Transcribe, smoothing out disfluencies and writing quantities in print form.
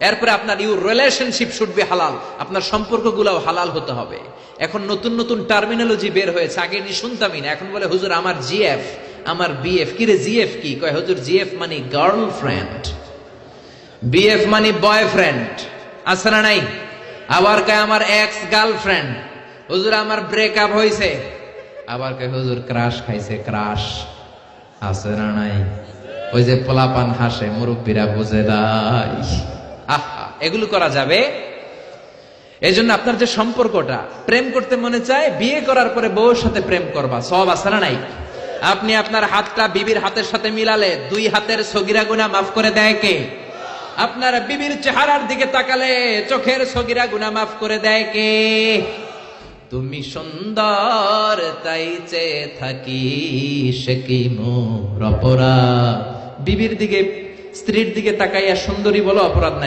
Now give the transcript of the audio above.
এরপরে আপনার your relationship should be হালাল, আপনার সম্পর্কগুলোও হালাল হতে হবে। এখন নতুন নতুন টার্মিনোলজি বের হয়েছে, আগে নি শুনতামই না, এখন বলে হুজুর আমার জিএফ, আমার বিএফ। কি রে জিএফ কি? কয় হুজুর জিএফ মানে গার্লফ্রেন্ড, বিএফ মানে বয়ফ্রেন্ড, আছে না নাই? আবার কয় আমার এক্স গার্লফ্রেন্ড। হুজুর আমার ব্রেকআপ হয়েছে। আবার কয় হুজুর ক্রাশ খাইছে, ক্রাশ, আছে না নাই? ওই যে পোলাপান হাসে, মুরব্বীরা বুঝে নাই। আহা, এগুলো করা যাবে? এই জন্য আপনার যে সম্পর্কটা, প্রেম করতে মনে চায়, বিয়ে করার পরে বউর সাথে প্রেম করবা, সব আছে না নাই? আপনি আপনার হাতটা বিবির হাতের সাথে মিলালে 2 হাতের সগীরা গুনাহ মাফ করে দেয় কে? আপনার বিবির চেহারার দিকে তাকালে চোখের সগীরা গুনাহ মাফ করে দেয় কে? তুমি সুন্দর তাই চেয়ে থাকি, সে কি মোর অপরাধ? বিবির দিকে, স্ত্রীর দিকে তাকাইয়া সুন্দরী বলো, অপরাধ নাই।